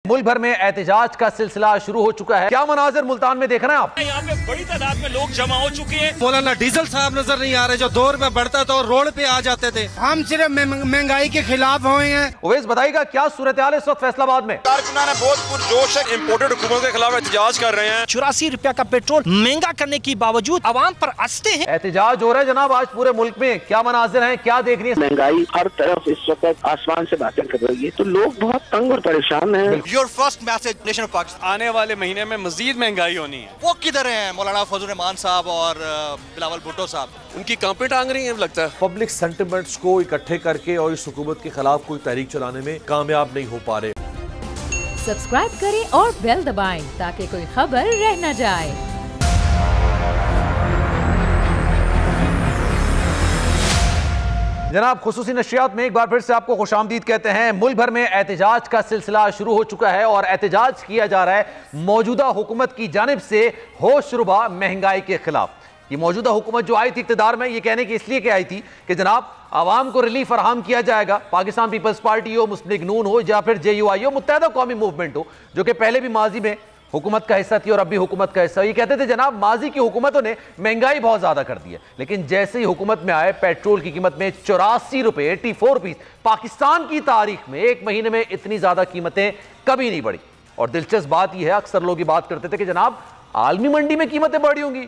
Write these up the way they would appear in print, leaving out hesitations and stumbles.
मुल्क भर में एहतजाज का सिलसिला शुरू हो चुका है। क्या मनाजिर मुल्तान में देख रहे हैं आप? यहाँ पे बड़ी तादाद में लोग जमा हो चुके हैं। मौलाना डीजल साहब नजर नहीं आ रहे, जो दौर में बढ़ता तो रोड पे आ जाते थे। हम सिर्फ महंगाई के खिलाफ हुए हैं। उवैस बताइएगा क्या सूरत हाल इस वक्त फैसलाबाद में? कारकुनान ने बहुत पुरजोश है इम्पोर्टेड हुकूमत के खिलाफ एहतजाज कर रहे हैं। 84 रुपया का पेट्रोल महंगा करने की बावजूद आवाम पर हंसते हैं। एहतजाज हो रहा है जनाब आज पूरे मुल्क में। क्या मनाजिर हैं, क्या देख रही है? महंगाई हर तरफ इस वक्त आसमान से बातें कर रही है, तो लोग बहुत तंग और परेशान हैं। Your first message nation of Pakistan, आने वाले महीने में मजीद महंगाई होनी है। वो किधर हैं मौलाना फजल रहमान साहब और बिलावल भुट्टो साहब? उनकी कांपे टांग रही है लगता है। पब्लिक सेंटिमेंट्स को इकट्ठे करके और इस हुकूमत के खिलाफ कोई तहरीक चलाने में कामयाब नहीं हो पा रहे। सब्सक्राइब करें और बेल दबाएं ताकि कोई खबर रह न जाए। जनाब खुसूसी नशियात में एक बार फिर से आपको खुशामदीद कहते हैं। मुल्क भर में एहतजाज का सिलसिला शुरू हो चुका है और एहतजाज किया जा रहा है मौजूदा हुकूमत की जानिब से होशरुबा महंगाई के खिलाफ। ये मौजूदा हुकूमत जो आई थी इक़्तिदार में, ये कहने की इसलिए कि आई थी कि जनाब आवाम को रिलीफ फराहम किया जाएगा। पाकिस्तान पीपल्स पार्टी हो, मुस्लिम लीग नून हो या फिर JUI हो, मुत्तहदा कौमी मूवमेंट हो, जो कि पहले भी माजी में हुकूमत का हिस्सा थी और अब भी हुकूमत का हिस्सा। ये कहते थे जनाब माजी की हुकूमतों ने महंगाई बहुत ज्यादा कर दी है, लेकिन जैसे ही हुकूमत में आए पेट्रोल की कीमत में 84 रुपए 84 रुपीज। पाकिस्तान की तारीख में एक महीने में इतनी ज्यादा कीमतें कभी नहीं बढ़ी। और दिलचस्प बात यह है, अक्सर लोग ये बात करते थे कि जनाब आलमी मंडी में कीमतें बढ़ी होंगी,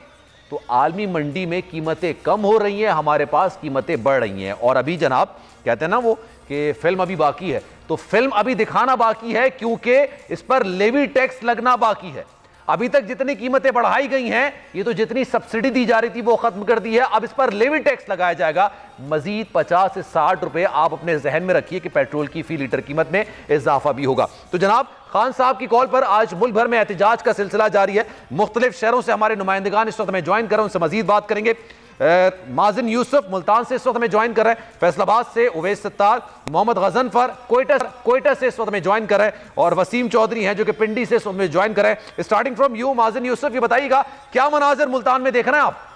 तो आलमी मंडी में कीमतें कम हो रही हैं, हमारे पास कीमतें बढ़ रही हैं। और अभी जनाब कहते हैं ना वो कि फिल्म अभी बाकी है, तो फिल्म अभी दिखाना बाकी है क्योंकि इस पर लेवी टैक्स लगना बाकी है। अभी तक जितनी कीमतें बढ़ाई गई हैं, ये तो जितनी सब्सिडी दी जा रही थी वो खत्म कर दी है, अब इस पर लेवी टैक्स लगाया जाएगा मजीद 50 से 60 रुपए। आप अपने जहन में रखिए कि पेट्रोल की फी लीटर कीमत में इजाफा भी होगा। तो जनाब खान साहब की कॉल पर आज मुल्क भर में एहतजाज का सिलसिला जारी है। मुख्तलिफ शहरों से हमारे नुमाइंदगान इस वक्त हमें ज्वाइन कर रहे हैं, उनसे मजीद बात करेंगे। माजिन यूसुफ मुल्तान से इस वक्त हमें ज्वाइन कर रहे हैं, फैसलाबाद से उवैस सत्तार, मोहम्मद गजनफर कोयटा से इस वक्त हमें ज्वाइन कर रहे हैं, और वसीम चौधरी हैं जो कि पिंडी से इस वक्त हमें ज्वाइन कर रहे हैं। स्टार्टिंग फ्रॉम यू माजिन यूसुफ, ये बताइएगा क्या मनाजिर मुल्तान में देख रहे हैं आप?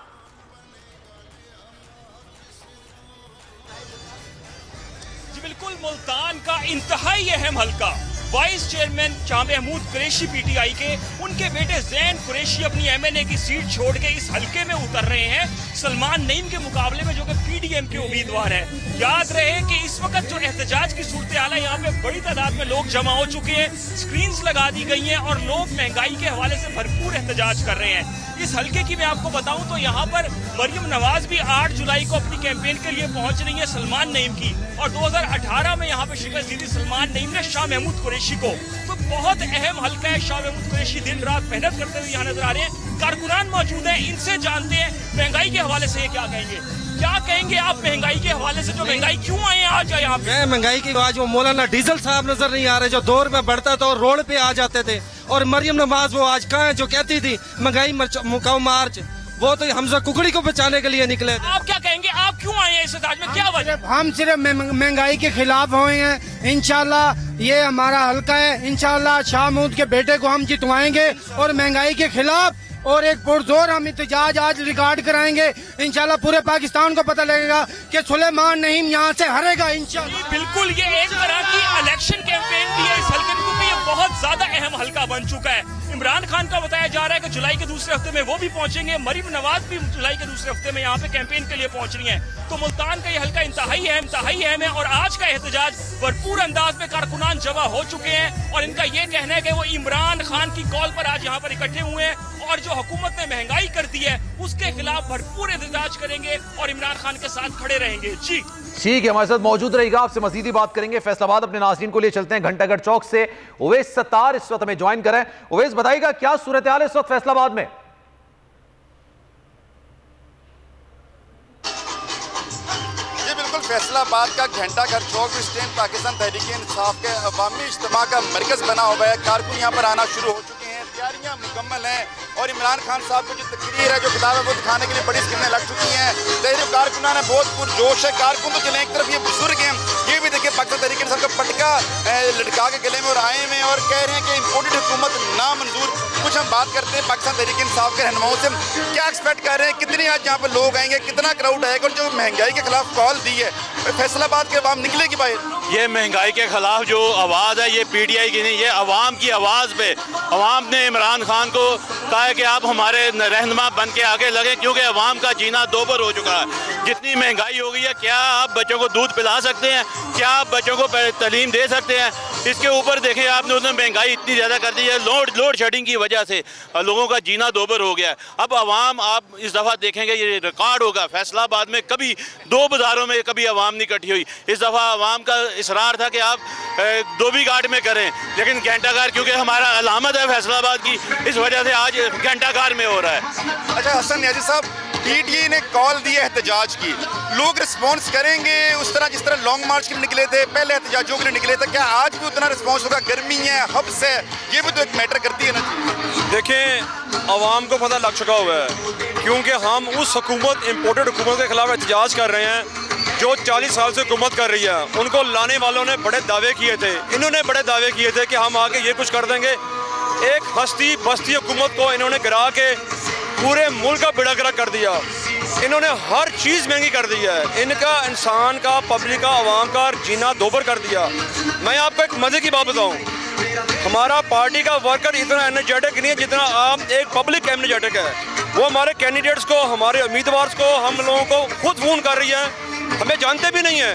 जी बिल्कुल, मुल्तान का इंतहाई अहम हल्का vice chairman Shah Mahmood Qureshi PTI के, उनके बेटे ज़ैन कुरैशी अपनी MNA की सीट छोड़ के इस हल्के में उतर रहे हैं सलमान नईम के मुकाबले में, जो कि PDM के उम्मीदवार है। याद रहे कि इस वक्त जो एहतजाज की सूरत हाल है, यहाँ पे बड़ी तादाद में लोग जमा हो चुके हैं, स्क्रीन्स लगा दी गई हैं और लोग महंगाई के हवाले से भरपूर एहतजाज कर रहे हैं। इस हल्के की मैं आपको बताऊं तो यहाँ पर मरियम नवाज भी 8 जुलाई को अपनी कैंपेन के लिए पहुंच रही है सलमान नईम की, और 2018 में यहाँ पे शिकस्त दी थी सलमान नईम ने शाह महमूद कुरैशी को। तो बहुत अहम हल्का है। शाह महमूद कुरैशी दिन रात मेहनत करते हुए यहाँ नजर आ रहे हैं। कारकुनान मौजूद हैं, इनसे जानते हैं महंगाई के हवाले से ये क्या कहेंगे। क्या कहेंगे आप महंगाई के हवाले से, जो महंगाई क्यों आए आज यहाँ पे? महंगाई की आज वो मौलाना डीजल साहब नजर नहीं आ रहे, जो दौर में बढ़ता तो रोड पे आ जाते थे। और मरियम नवाज वो आज कहाँ है जो कहती थी महंगाई मुकाओ मार्च, वो तो हमजा कुकड़ी को बचाने के लिए निकले थे। आप क्या कहेंगे, आप क्यों आए हैं इस एहतजाज में, क्या वजह? हम सिर्फ महंगाई के खिलाफ हुए हैं। इंशाल्लाह ये हमारा हल्का है, इंशाल्लाह शाह महमूद के बेटे को हम जितवाएंगे और महंगाई के खिलाफ और एक पुरजोर हम एहतजाज आज रिकॉर्ड कराएंगे। इंशाल्लाह पूरे पाकिस्तान को पता लगेगा कि सुलेमान नईम यहाँ से हारेगा इंशाल्लाह। बिल्कुल, ये एक तरह की इलेक्शन कैंपेन भी है इस हल्के में, क्योंकि ये बहुत ज्यादा अहम हल्का बन चुका है। इमरान खान का बताया जा रहा है कि जुलाई के दूसरे हफ्ते में वो भी पहुंचेंगे, मरियम नवाज भी जुलाई के दूसरे हफ्ते में यहाँ पे कैंपेन के लिए पहुंच रही हैं। तो मुल्तान का ये हल्का इंतहाई अहम है और आज का एहतजाज भरपूर अंदाज में कारकुनान जमा हो चुके हैं और इनका ये कहना है कि वो इमरान खान की कॉल पर आज यहाँ पर इकट्ठे हुए हैं और जो हुकूमत ने महंगाई कर दी है उसके खिलाफ भरपूर एहतजाज करेंगे और इमरान खान के साथ खड़े रहेंगे। जी ठीक है, हमारे साथ मौजूद रहेगा, आपसे मजीद ही बात करेंगे। फैसलाबाद अपने नाज़रीन को लिए चलते हैं घंटागढ़ चौक से उवैस सत्तार इस वक्त हमें ज्वाइन करें। उवैस बताइएगा क्या सूरत हाल है इस वक्त फैसलाबाद में? जी बिल्कुल, फैसलाबाद का घंटाघर चौक स्टैंड पाकिस्तान तहरीक-ए-इंसाफ के अवामी इज्तिमा का मरकज बना हुआ है। कारकुन यहाँ पर आना शुरू हो चुके हैं, तैयारियां मुकम्मल हैं और इमरान खान साहब की जो तकरीर है, जो किताब है, वो दिखाने के लिए बड़ी स्क्रीनें लग चुकी हैं। तहरीक कारकुनान है बहुत पुरजोश है। कारकुन तो चले, एक तरफ ये बुजुर्ग हैं, ये भी देखिए पाकिस्तान तहरीक-ए-इंसाफ का पटका लटका के गले में और आए में और कह रहे हैं कि इम्पोर्टेड हुकूमत नामंजूर। कुछ हम बात करते हैं पाकिस्तान तहरीक इंसाफ के रहनुमाओं से, क्या एक्सपेक्ट कर रहे हैं, कितने आज यहाँ पर लोग आएंगे, कितना क्राउड आएगा, और जो महंगाई के खिलाफ कॉल दी है फैसलाबाद के अवाम निकलेगी बाहर? ये महंगाई के खिलाफ जो आवाज़ है ये PTI की नहीं, ये अवाम की आवाज़ पे अवाम ने इमरान खान को कहा है कि आप हमारे रहनुमा बन के आगे लगे, क्योंकि अवाम का जीना दोबर हो चुका है। जितनी महंगाई हो गई है, क्या आप बच्चों को दूध पिला सकते हैं, क्या आप बच्चों को तालीम दे सकते हैं? इसके ऊपर देखें आपने उसने महंगाई इतनी ज़्यादा कर दी है, लोड शेडिंग की वजह से लोगों का जीना दोबर हो गया है। अब अवाम आप इस दफ़ा देखेंगे ये रिकॉर्ड होगा, फैसलाबाद में कभी दो बाज़ारों में कभी अवाम नहीं इकट्ठी हुई। इस दफ़ा अवाम का इसरार था कि आप धोबी घाट में करें, लेकिन घंटाघर क्योंकि हमारा अलामत है फैसलाबाद की, इस वजह से आज घंटाघर में हो रहा है। अच्छा हसन न्याजी साहब, PTI ने कॉल दी है एहतजाज की, लोग रिस्पॉन्स करेंगे उस तरह जिस तरह लॉन्ग मार्च के लिए निकले थे, पहले एहतजाजों के लिए निकले थे, क्या आज भी उतना रिस्पॉन्स होगा? गर्मी है, हब्स है, ये भी तो एक मैटर करती है ना। देखें आवाम को पता लग चुका हुआ है, क्योंकि हम उस हुकूमत इम्पोर्टेड हुकूमत के खिलाफ एहतजाज कर रहे हैं जो 40 साल से हुकूमत कर रही है। उनको लाने वालों ने बड़े दावे किए थे, इन्होंने बड़े दावे किए थे कि हम आके ये कुछ कर देंगे। एक हस्ती बस्ती हुकूमत को इन्होंने गिरा के पूरे मुल्क का बेड़ा गर्क कर दिया। इन्होंने हर चीज़ महंगी कर दी है, इनका इंसान का, पब्लिक का, आवाम का जीना दोबर कर दिया। मैं आपको एक मज़े की बात बताऊं, हमारा पार्टी का वर्कर इतना एनर्जेटिक नहीं है जितना आप एक पब्लिक एनर्जेटिक है। वो हमारे कैंडिडेट्स को, हमारे उम्मीदवार को, हम लोगों को खुद फोन कर रही है, हमें जानते भी नहीं है,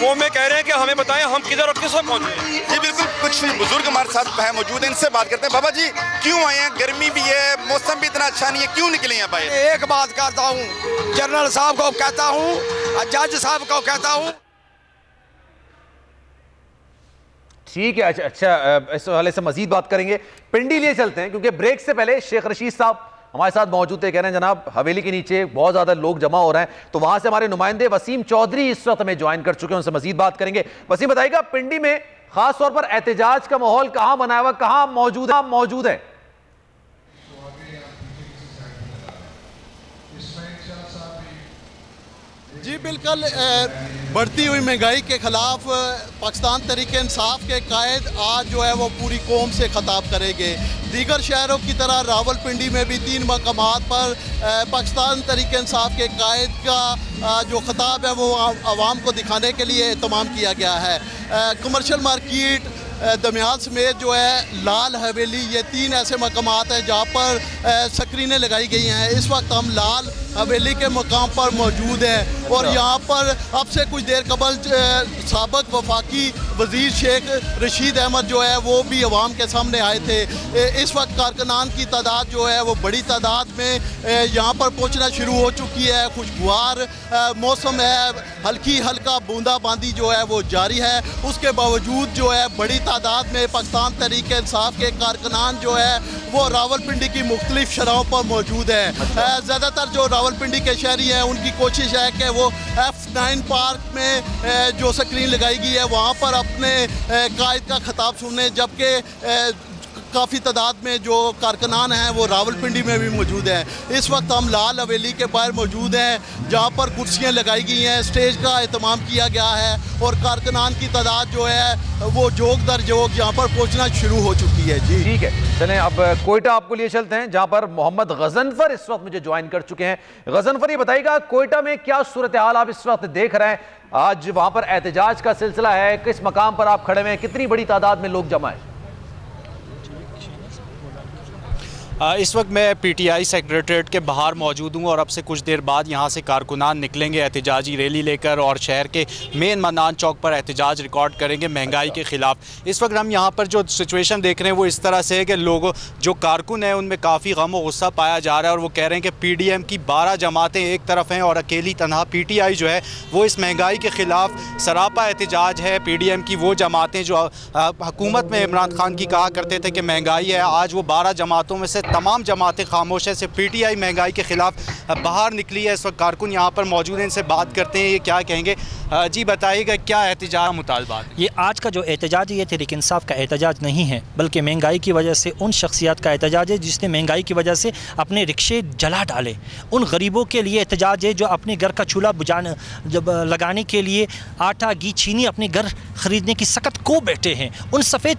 वो हमें कह रहे हैं कि हमें बताएं हम किधर और किस वक्त पहुँचे। जी बिल्कुल, कुछ बुजुर्ग हमारे साथ है मौजूद है, इनसे बात करते हैं। बाबा जी क्यों आए हैं? गर्मी भी है, मौसम भी इतना अच्छा नहीं है, क्यों निकले हैं बाहर? एक बात करता हूँ, जनरल साहब को कहता हूँ, जज साहब को कहता हूँ। ठीक है, अच्छा इस हवाले से मजीद बात करेंगे। पिंडी लिए चलते हैं क्योंकि ब्रेक से पहले शेख रशीद साहब हमारे साथ मौजूद थे, कह रहे हैं जनाब हवेली के नीचे बहुत ज्यादा लोग जमा हो रहे हैं, तो वहां से हमारे नुमाइंदे वसीम चौधरी इस वक्त में ज्वाइन कर चुके हैं, उनसे मजीद बात करेंगे। वसीम बताइएगा, पिंडी में खास तौर पर एहतजाज का माहौल कहां बनाया हुआ, कहां मौजूद है? जी बिल्कुल, बढ़ती हुई महंगाई के खिलाफ पाकिस्तान तहरीक इंसाफ के कायद आज जो है वो पूरी कौम से खिताब करेंगे। दीगर शहरों की तरह रावलपिंडी में भी 3 मकामात पर पाकिस्तान तहरीक इंसाफ के कायद का जो खिताब है वो आवाम को दिखाने के लिए तमाम किया गया है। कमर्शियल मार्केट, दमियाल समेत जो है लाल हवेली, ये 3 ऐसे मकामात हैं जहाँ पर स्क्रीनें लगाई गई हैं। इस वक्त हम लाल हवेली के मकाम पर मौजूद हैं और यहाँ पर अब से कुछ देर कबल साबिक वफाकी वज़ीर शेख रशीद अहमद जो है वो भी अवाम के सामने आए थे। इस वक्त कारकुनान की तादाद जो है वो बड़ी तादाद में यहाँ पर पहुँचना शुरू हो चुकी है। खुशगवार मौसम है, हल्का बूंदाबांदी जो है वो जारी है। उसके बावजूद जो है बड़ी तादाद में पाकिस्तान तहरीक इंसाफ के कारकुनान जो है वो रावलपिंडी की मुख्तलिफ शराहों पर मौजूद है। ज़्यादातर जो रावलपिंडी के शहरी हैं उनकी कोशिश है कि वो F9 पार्क में जो स्क्रीन लगाई गई है वहाँ पर अपने कायद का खिताब सुनने, जबकि काफ़ी तादाद में जो कारकुनान हैं वो रावलपिंडी में भी मौजूद हैं। इस वक्त हम लाल हवेली के बाहर मौजूद हैं जहाँ पर कुर्सियाँ लगाई गई हैं, स्टेज का एहतमाम किया गया है और कारकुनान की तादाद जो है वो जोग दर जोग यहाँ पर पहुँचना शुरू हो चुकी है। जी ठीक है, चलें अब कोयटा आपको लिए चलते हैं जहाँ पर मोहम्मद गजनफर इस वक्त मुझे ज्वाइन कर चुके हैं। गजनफर, ये बताइएगा कोयटा में क्या सूरत हाल आप इस वक्त देख रहे हैं? आज वहाँ पर एहतजाज का सिलसिला है, किस मकाम पर आप खड़े हैं, कितनी बड़ी तादाद में लोग जमा है? इस वक्त मैं PTI सेक्रेटरीट के बाहर मौजूद हूँ और अब से कुछ देर बाद यहाँ से कारकुनान निकलेंगे एहतजाजी रैली लेकर और शहर के मेन मनान चौक पर एहतजाज रिकॉर्ड करेंगे महंगाई के ख़िलाफ़। इस वक्त हम यहाँ पर जो सिचुएशन देख रहे हैं वो इस तरह से है कि लोगों जो कारकुन हैं उनमें काफ़ी गम और गुस्सा पाया जा रहा है और वो कह रहे हैं कि PDM की 12 जमातें एक तरफ हैं और अकेली तनहा PTI जो है वो इस महंगाई के ख़िलाफ़ सरापा एहतजाज है। PDM की वो जमातें जो हुकूमत में इमरान खान की कहा करते थे कि महंगाई है, आज वो 12 जमातों में से तमाम जमातें खामोश हैं। सिर्फ PTI महंगाई के ख़िलाफ़ बाहर निकली है। इस वक्त कारकुन यहाँ पर मौजूद हैं, इनसे बात करते हैं, ये क्या कहेंगे। जी बताइएगा, क्या एहतजाज मुतालबात? ये आज का जो एहतजाज है ये तहरीक इंसाफ का एहतजाज नहीं है, बल्कि महंगाई की वजह से उन शख्सियात का एहतजाज है जिसने महंगाई की वजह से अपने रिक्शे जला डाले। उन गरीबों के लिए एहतजाज है जो अपने घर का चूल्हा बुझाने जब लगाने के लिए आटा घी चीनी अपने घर ख़रीदने की सकत को बैठे हैं। उन सफ़ेद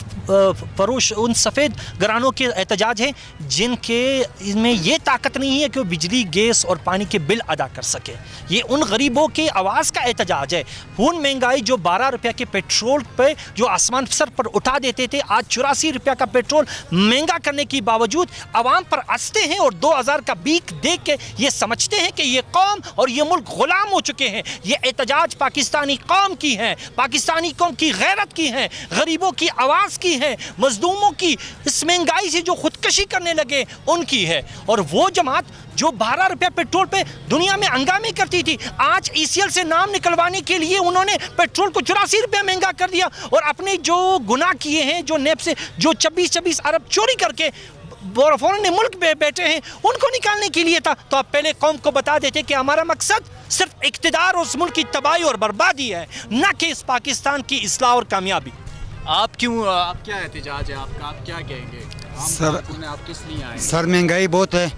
फरोश, उन सफ़ेद घरानों के एहतजाज हैं जिनके इनमें ये ताकत नहीं है कि वो बिजली गैस और पानी के बिल अदा कर सके। ये उन गरीबों की आवाज़ का एहतजाज है। उन महंगाई जो 12 रुपये के पेट्रोल पे जो आसमान सर पर उठा देते थे, आज 84 रुपये का पेट्रोल महंगा करने के बावजूद आवाम पर हंसते हैं और 2000 का बीक देख के ये समझते हैं कि ये कौम और ये मुल्क गुलाम हो चुके हैं। ये एहतजाज पाकिस्तानी कौम की है, पाकिस्तानी कौम की गैरत की है, गरीबों की आवाज़ की है, मजलूमों की इस महंगाई से जो खुदकशी करने लगे उनकी है। और वो जमात जो 12 रुपये पेट्रोल पे दुनिया में हंगामे करती थी, आज ECL से नाम निकलवाने के लिए उन्होंने पेट्रोल को 84 रुपये महंगा कर दिया। और अपने जो गुनाह किए हैं, जो नेप से जो 26 अरब चोरी करके फौरन मुल्क में बैठे हैं, उनको निकालने के लिए था। तो आप पहले कौम को बता देते कि हमारा मकसद सिर्फ इक़्तिदार और उस मुल्क की तबाही और बर्बादी है, न कि इस पाकिस्तान की इस्लाह और कामयाबी। आप क्या एहतजाज है आपका, आप क्या कहेंगे? सर आप किस लिए आए? सर महंगाई बहुत है,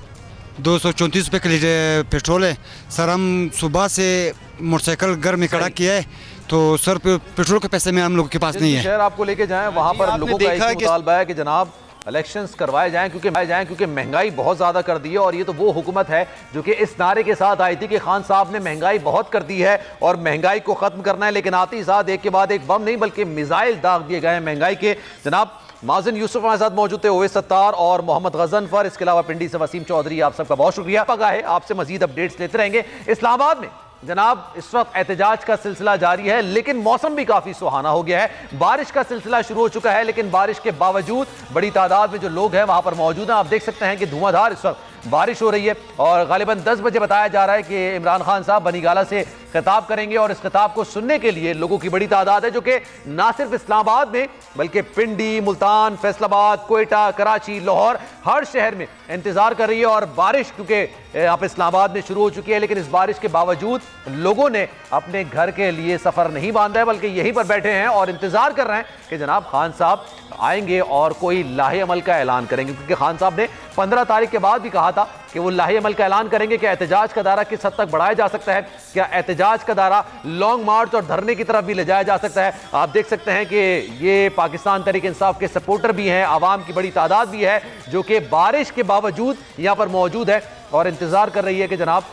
234 रुपये के लीटर पेट्रोल है। सर हम सुबह से मोटरसाइकिल घर में खड़ा किया है, तो सर पेट्रोल के पैसे में हम लोगों के पास नहीं है। शहर आपको लेके जाएं, वहाँ पर लोगों का एक मुतालबा है कि जनाब इलेक्शंस करवाए जाएं क्योंकि महंगाई बहुत ज़्यादा कर दी है। और ये तो वो हुकूमत है जो कि इस नारे के साथ आई थी कि खान साहब ने महंगाई बहुत कर दी है और महंगाई को ख़त्म करना है, लेकिन आते ही साथ एक के बाद एक बम नहीं बल्कि मिसाइल दाग दिए गए हैं महंगाई के। जनाब माजिन यूसुफ हमारे साथ मौजूद थे, ओवैस सत्तार और मोहम्मद गजनफर, इसके अलावा पिंडी से वसीम चौधरी, आप सबका बहुत शुक्रिया। पगा है आपसे मजीद अपडेट्स लेते रहेंगे। इस्लामाबाद में जनाब इस वक्त एहतजाज का सिलसिला जारी है, लेकिन मौसम भी काफी सुहाना हो गया है। बारिश का सिलसिला शुरू हो चुका है, लेकिन बारिश के बावजूद बड़ी तादाद में जो लोग हैं वहां पर मौजूद हैं। आप देख सकते हैं कि धुआंधार इस वक्त बारिश हो रही है और गालिबन 10 बजे बताया जा रहा है कि इमरान खान साहब बनीगाला से खिताब करेंगे और इस खिताब को सुनने के लिए लोगों की बड़ी तादाद है, जो कि ना सिर्फ इस्लामाबाद में बल्कि पिंडी, मुल्तान, फैसलाबाद, कोयटा, कराची, लाहौर, हर शहर में इंतजार कर रही है। और बारिश क्योंकि यहाँ पे इस्लामाबाद में शुरू हो चुकी है, लेकिन इस बारिश के बावजूद लोगों ने अपने घर के लिए सफर नहीं बांधा है, बल्कि यहीं पर बैठे हैं और इंतजार कर रहे हैं कि जनाब खान साहब आएंगे और कोई लाहे अमल का ऐलान करेंगे। क्योंकि खान साहब ने 15 तारीख के बाद भी कहा था कि वो लाहे अमल का ऐलान करेंगे कि एहतजाज का दायरा किस हद तक बढ़ाया जा सकता है, क्या एहतजाज का दायरा लॉन्ग मार्च और धरने की तरफ भी ले जाया जा सकता है। आप देख सकते हैं कि ये पाकिस्तान तहरीक इंसाफ के सपोर्टर भी हैं, आवाम की बड़ी तादाद भी है जो कि बारिश के बावजूद यहाँ पर मौजूद है और इंतजार कर रही है कि जनाब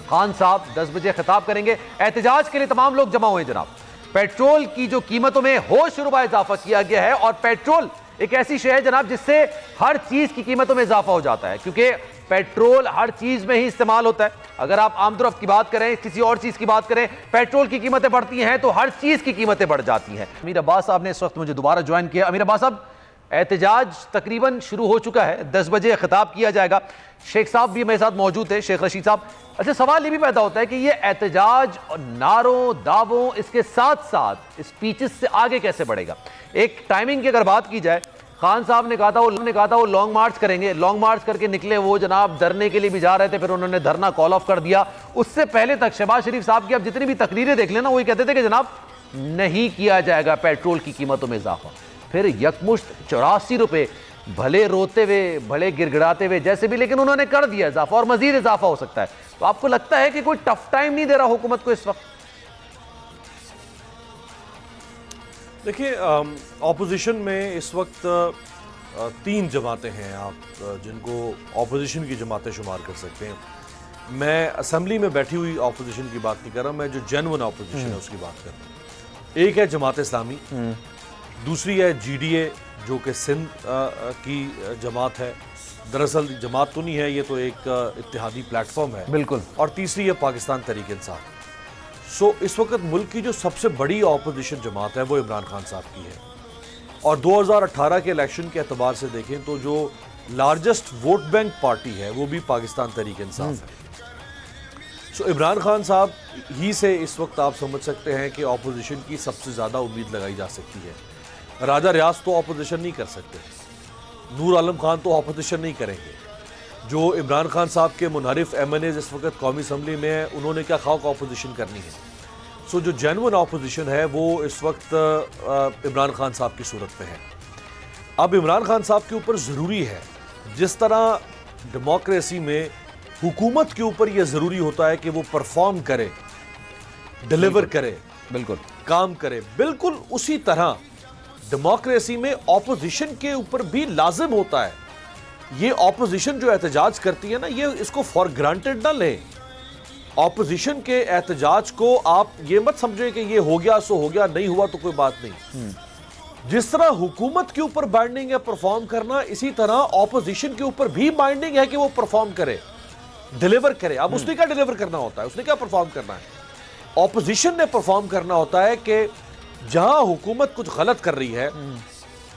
खान साहब 10 बजे खिताब करेंगे। एहतजाज के लिए तमाम लोग जमा हुए हैं। जनाब पेट्रोल की जो कीमतों में होशरुबा इजाफा किया गया है और पेट्रोल एक ऐसी शय है जनाब जिससे हर चीज की कीमतों में इजाफा हो जाता है, क्योंकि पेट्रोल हर चीज में ही इस्तेमाल होता है। अगर आप आमदरफ्त की बात करें, किसी और चीज की बात करें, पेट्रोल की कीमतें बढ़ती हैं तो हर चीज की कीमतें बढ़ जाती हैं। अमीर अब्बास साहब ने इस वक्त मुझे दोबारा ज्वाइन किया। अमीर अब्बास साहब, एहतजाज तकरीबन शुरू हो चुका है, 10 बजे खिताब किया जाएगा। शेख साहब भी मेरे साथ मौजूद थे, शेख रशीद साहब। अच्छा, सवाल ये भी पैदा होता है कि ये एहतजाज और नारों दावों इसके साथ साथ स्पीचेस से आगे कैसे बढ़ेगा। एक टाइमिंग की अगर बात की जाए, खान साहब ने कहा था वो लॉन्ग मार्च करेंगे, लॉन्ग मार्च करके निकले, वो जनाब धरने के लिए भी जा रहे थे, फिर उन्होंने धरना कॉल ऑफ कर दिया। उससे पहले तक शहबाज शरीफ साहब की अब जितनी भी तकरीरें देख लेना, वही कहते थे कि जनाब नहीं किया जाएगा पेट्रोल की कीमतों में इजाफा। फिर यकमुश्त 84 रुपये, भले रोते हुए भले गिड़गिड़ाते हुए जैसे भी, लेकिन उन्होंने कर दिया इजाफा और मजीद इजाफा हो सकता है। तो आपको लगता है कि कोई टफ टाइम नहीं दे रहा हुकूमत को इस वक्त? देखिए, ऑपोजिशन में इस वक्त 3 जमातें हैं आप जिनको ऑपोजिशन की जमातें शुमार कर सकते हैं। मैं असेंबली में बैठी हुई ऑपोजिशन की बात नहीं कर रहा, मैं जो जेन्युइन ऑपोजिशन है उसकी बात कर रहा हूँ। एक है जमात इस्लामी, दूसरी है GDA जो कि सिंध की जमात है, दरअसल जमात तो नहीं है, ये तो एक इत्तेहादी प्लेटफॉर्म है बिल्कुल, और तीसरी है पाकिस्तान तहरीक इंसाफ। सो इस वक्त मुल्क की जो सबसे बड़ी ऑपोजिशन जमात है वो इमरान खान साहब की है, और 2018 के इलेक्शन के एतबार से देखें तो जो लार्जेस्ट वोट बैंक पार्टी है वो भी पाकिस्तान तहरीक इंसाफ है। सो इमरान खान साहब ही से इस वक्त आप समझ सकते हैं कि ऑपोजिशन की सबसे ज़्यादा उम्मीद लगाई जा सकती है। राजा रियाज तो ऑपोजिशन नहीं कर सकते, नूर आलम खान तो ऑपोजिशन नहीं करेंगे। जो इमरान खान साहब के मुनहरिफ MNAs इस वक्त कौमी असम्बली में हैं, उन्होंने क्या खाक ऑपोजिशन करनी है। सो जो जेन्युइन ऑपोजिशन है वो इस वक्त इमरान खान साहब की सूरत में है। अब इमरान खान साहब के ऊपर ज़रूरी है, जिस तरह डेमोक्रेसी में हुकूमत के ऊपर यह ज़रूरी होता है कि वो परफॉर्म करे, डिलीवर करे, बिल्कुल काम करे, बिल्कुल उसी तरह डेमोक्रेसी में ऑपोजिशन के ऊपर भी लाजिम होता है। ये ऑपोजिशन जो एहतजाज करती है ना, ये इसको फॉर ग्रांटेड ना लें। ऑपोजिशन के एहतजाज को आप ये मत समझें कि ये हो गया सो हो गया, नहीं हुआ तो कोई बात नहीं। जिस तरह हुकूमत के ऊपर बाइंडिंग है परफॉर्म करना, इसी तरह ऑपोजिशन के ऊपर भी बाइंडिंग है कि वो परफॉर्म करे, डिलीवर करे। अब उसने क्या डिलीवर करना होता है, उसने क्या परफॉर्म करना है? ऑपोजिशन ने परफॉर्म करना होता है कि जहां हुकूमत कुछ गलत कर रही है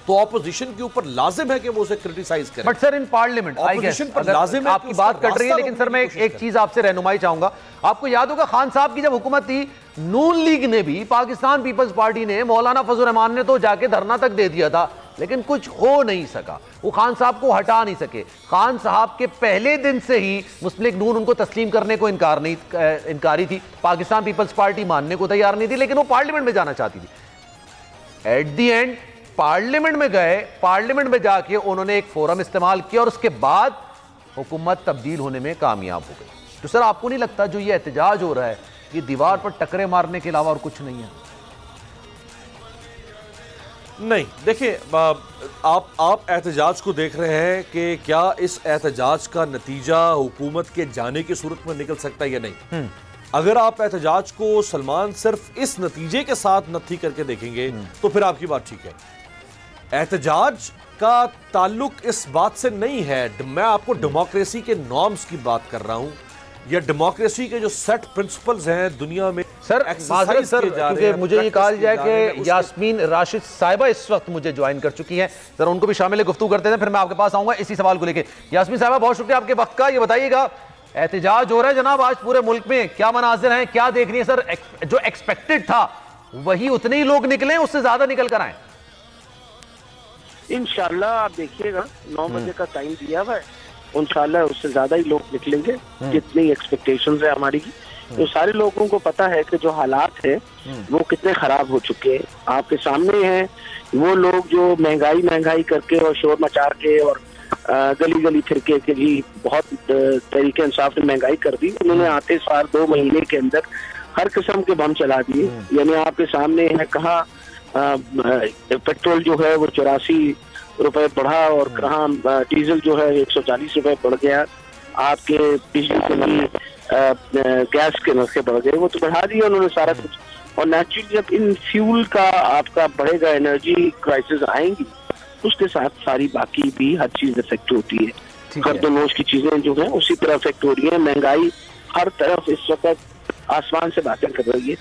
तो ऑपोजिशन के ऊपर लाजिम है कि वो उसे क्रिटिसाइज करे। But sir in parliament opposition पर लाजिम है, आपकी बात कट रही है, लेकिन सर मैं एक चीज आपसे रहनुमाई चाहूंगा। आपको याद होगा खान साहब की जब हुकूमत थी, नून लीग ने भी, पाकिस्तान पीपल्स पार्टी ने, मौलाना फजल रहमान ने तो जाके धरना तक दे दिया था, लेकिन कुछ हो नहीं सका। वो खान साहब को हटा नहीं सके। खान साहब के पहले दिन से ही मुस्लिम लीग नून उनको तस्लीम करने को इनकारी थी। पाकिस्तान पीपल्स पार्टी मानने को तैयार नहीं थी, लेकिन वो पार्लियामेंट में जाना चाहती थी। एट दी एंड पार्लियामेंट में गए, पार्लियामेंट में जाके उन्होंने एक फोरम इस्तेमाल किया और उसके बाद हुकूमत तब्दील होने में कामयाब हो गई। तो सर आपको नहीं लगता जो ये एहतजाज हो रहा है, ये दीवार पर टकरे मारने के अलावा और कुछ नहीं है? नहीं, देखिए आप एहतजाज को देख रहे हैं कि क्या इस एहतजाज का नतीजा हुकूमत के जाने की सूरत में निकल सकता है या नहीं। अगर आप एहतजाज को सलमान सिर्फ इस नतीजे के साथ नथी करके देखेंगे तो फिर आपकी बात ठीक है। एहतजाज का ताल्लुक इस बात से नहीं है। मैं आपको डेमोक्रेसी के नॉर्म्स की बात कर रहा हूं, या डेमोक्रेसी के जो सेट प्रिंसिपल्स हैं दुनिया में। सर क्योंकि मुझे ये कहा जाए कि यास्मीन राशिद साहिबा इस वक्त मुझे ज्वाइन कर चुकी हैं, सर उनको भी शामिल गुफ्तगू करते हैं, फिर मैं आपके पास आऊंगा इसी सवाल को लेकर। यास्मीन साहिबा बहुत शुक्रिया आपके वक्त का। ये बताइएगा एहतजाज हो रहा है जनाब आज पूरे मुल्क में, क्या मनाजिर हैं, क्या देख रही है सर? जो एक्सपेक्टेड था वही उतने ही लोग निकले, उससे ज्यादा निकल कर आए? इंशाल्लाह आप देखिएगा 9 बजे का टाइम दिया हुआ है, इंशाल्लाह उससे ज्यादा ही लोग निकलेंगे जितनी एक्सपेक्टेशंस है हमारी की। तो सारे लोगों को पता है कि जो हालात है वो कितने खराब हो चुके हैं। आपके सामने हैं वो लोग जो महंगाई करके और शोर मचा के और गली गली फिरके के जी बहुत तरीके इंसाफ ने महंगाई कर दी। उन्होंने आते सार 2 महीने के अंदर हर किस्म के बम चला दिए। यानी आपके सामने है कहा पेट्रोल जो है वो 84 रुपए बढ़ा और कहाँ डीजल जो है 140 रुपए बढ़ गया। आपके बिजली के भी गैस के नशे बढ़ गए, वो तो बढ़ा दिया उन्होंने सारा कुछ। और नेचुरली जब इन फ्यूल का आपका बढ़ेगा, एनर्जी क्राइसिस आएंगी, उसके साथ सारी बाकी भी हर चीज इफेक्ट होती है। कर्दनोश की चीजें जो है उसी तरह इफेक्ट हो रही है। महंगाई हर तरफ इस वक्त आसमान से बातें कर रही है,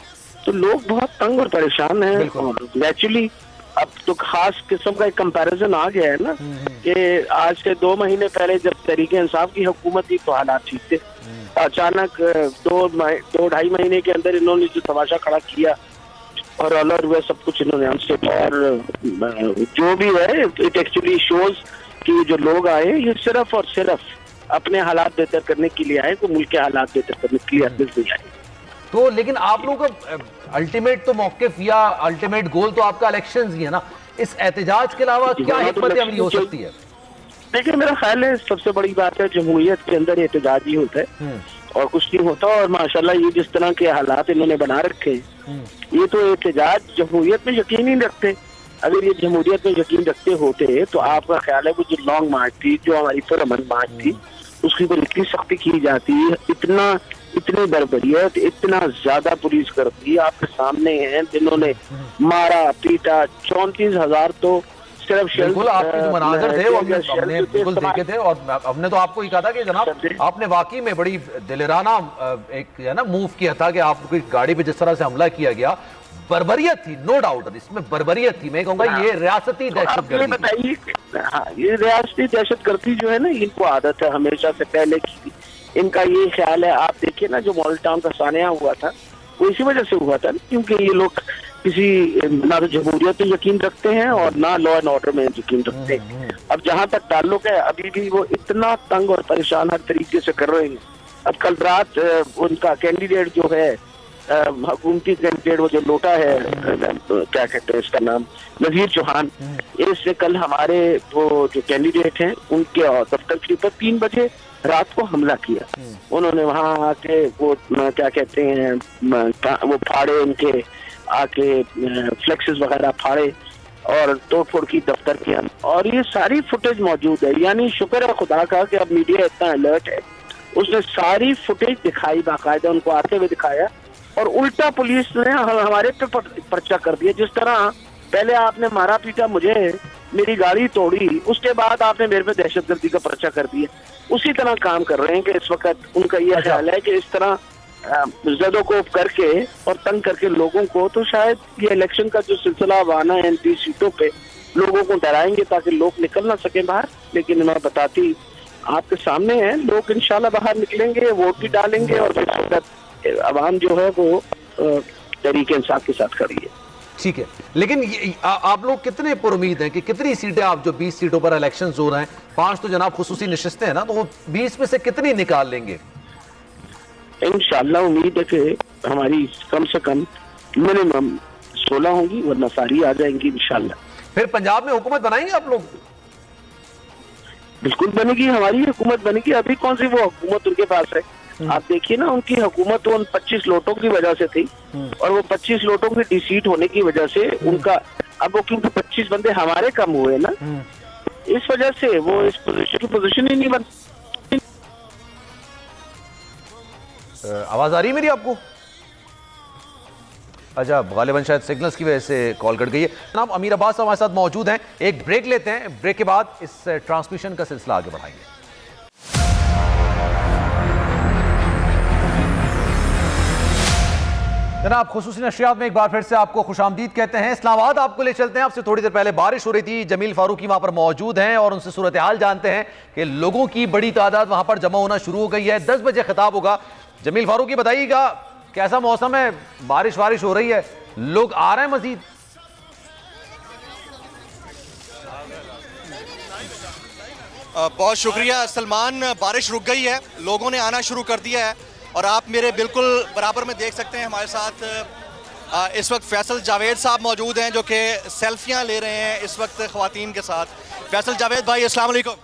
तो लोग बहुत तंग और परेशान हैं। और नेचुरली अब तो खास किस्म का एक कंपैरिजन आ गया है ना कि आज से 2 महीने पहले जब तहरीके इंसाफ की हुकूमत थी तो हालात ठीक थे। अचानक 2-2.5 महीने के अंदर इन्होंने जो तमाशा खड़ा किया और अलर्ट हुआ, सब कुछ इन्होंने अनस्टेबल, और जो भी है इट एक्चुअली शोज कि जो लोग आए ये सिर्फ और सिर्फ अपने हालात बेहतर करने के लिए आए, को मुल्क के हालात बेहतर करने के लिए नहीं आए। तो लेकिन आप लोगों का अल्टीमेट तो मौक़िफ़ या अल्टीमेट गोल तो आपका इलेक्शंस ही है ना। इस एहतजाज के अलावा क्या हिकमत अमली हो सकती है? देखिए मेरा ख्याल है सबसे बड़ी बात है जमहूरियत के अंदर एहतजाज ही होता है और कुछ नहीं होता। और माशाल्लाह ये जिस तरह के हालात इन्होंने बना रखे हैं, ये तो एहतजाज जमहूरियत में यकीन ही रखते। अगर ये जमहूरियत में यकीन रखते होते तो आपका ख्याल है वो जो लॉन्ग मार्च थी, जो हमारी पुरअमन मार्च थी, उसकी ऊपर इतनी सख्ती की जाती है, इतनी बर्बरियत, इतना ज्यादा पुलिस करती है। आपके सामने हैं जिन्होंने मारा पीटा 34,000 तो सिर्फ बिल्कुल आपके जो मनाजर थे वो हमने बिल्कुल देखे थे। और हमने तो आपको ही कहा था कि जनाब आपने वाकई में बड़ी दिलेराना एक है ना मूव किया था कि आपकी गाड़ी पे जिस तरह से हमला किया गया, बर्बरियत थी, नो डाउट इसमें बर्बरियत थी। मैं कहूँगा ये रियासती दहशतगर्दी। बताइए ये रियासती दहशतगर्दी जो है ना, इनको आदत है हमेशा से पहले की। इनका ये ख्याल है, आप देखिए ना जो मॉडल टाउन का सानिया हुआ था वो इसी वजह से हुआ था क्योंकि ये लोग किसी ना तो जमहूरियत में यकीन रखते हैं और ना लॉ एंड ऑर्डर में यकीन रखते हैं। अब जहाँ तक ताल्लुक है, अभी भी वो इतना तंग और परेशान हर तरीके से कर रहे हैं। अब कल रात उनका कैंडिडेट जो है, हुकूमती कैंडिडेट, वो जो लोटा है, क्या कहते हैं इसका नाम, नजीर चौहान, इससे कल हमारे वो जो कैंडिडेट हैं उनके दफ्तर के ऊपर 3 बजे रात को हमला किया। उन्होंने वहाँ आके वो क्या कहते हैं वो फाड़े, उनके आके फ्लेक्सेस वगैरह फाड़े और तोड़फोड़ की दफ्तर के अंदर, और ये सारी फुटेज मौजूद है। यानी शुक्र है खुदा का कि अब मीडिया इतना अलर्ट है, उसने सारी फुटेज दिखाई, बाकायदा उनको आते हुए दिखाया, और उल्टा पुलिस ने हमारे पे पर्चा कर दिया। जिस तरह पहले आपने मारा पीटा मुझे, मेरी गाड़ी तोड़ी, उसके बाद आपने मेरे पे दहशतगर्दी का पर्चा कर दिया, उसी तरह काम कर रहे हैं कि इस वक्त उनका ये ख्याल है कि इस तरह ज़दोकोब करके और तंग करके लोगों को, तो शायद ये इलेक्शन का जो सिलसिला आना है इन 30 सीटों पे, लोगों को डराएंगे ताकि लोग निकल ना सके बाहर। लेकिन मैं बताती आपके सामने है, लोग इंशाल्लाह बाहर निकलेंगे, वोट भी डालेंगे, और इस वक्त अवाम जो है वो तहरीक इंसाफ के साथ खड़ी है। ठीक है, लेकिन आप लोग कितने पुरुमीद हैं कि कितनी सीटें, आप जो 20 सीटों पर इलेक्शन हो रहे हैं, 5 तो जनाब खुसूसी नशिस्तें हैं ना, तो वो 20 में से कितनी निकाल लेंगे? इंशाल्लाह उम्मीद है कि हमारी कम से कम मिनिमम 16 होंगी, वरना सारी आ जाएंगी इंशाल्लाह। फिर पंजाब में हुकूमत बनाएंगे आप लोग? बिल्कुल बनेगी, हमारी हुकूमत बनेगी। अभी कौन सी वो हुकूमत उनके पास है? आप देखिए ना, उनकी हुकूमत उन 25 लोटों की वजह से थी, और वो 25 लोटों की डिसीट होने की वजह से उनका, अब वो क्योंकि 25 बंदे हमारे कम हुए ना, इस वजह से वो इस पोजीशन ही नहीं बन। आवाज आ रही है मेरी आपको? अच्छा, गालिबन शायद सिग्नल्स की वजह से कॉल कट गई है। जनाब अमीर अब्बास हमारे साथ मौजूद हैं, एक ब्रेक लेते हैं, ब्रेक के बाद इस ट्रांसमिशन का सिलसिला आगे बढ़ाएंगे। जनाब खुसूसी नशियात में एक बार फिर से आपको खुशामदीद कहते हैं। इस्लामाबाद आपको ले चलते हैं। आपसे थोड़ी देर पहले बारिश हो रही थी, जमील फारूकी वहां पर मौजूद हैं और उनसे सूरत हाल जानते हैं कि लोगों की बड़ी तादाद वहां पर जमा होना शुरू हो गई है। 10 बजे खिताब होगा। जमील फारूकी बताइएगा, कैसा मौसम है? बारिश हो रही है, लोग आ रहे हैं मजीद? बहुत शुक्रिया सलमान, बारिश रुक गई है, लोगों ने आना शुरू कर दिया है, और आप मेरे बिल्कुल बराबर में देख सकते हैं हमारे साथ इस वक्त फैसल जावेद साहब मौजूद हैं, जो कि सेल्फियां ले रहे हैं इस वक्त ख्वातीन के साथ। फैसल जावेद भाई अस्सलाम वालेकुम।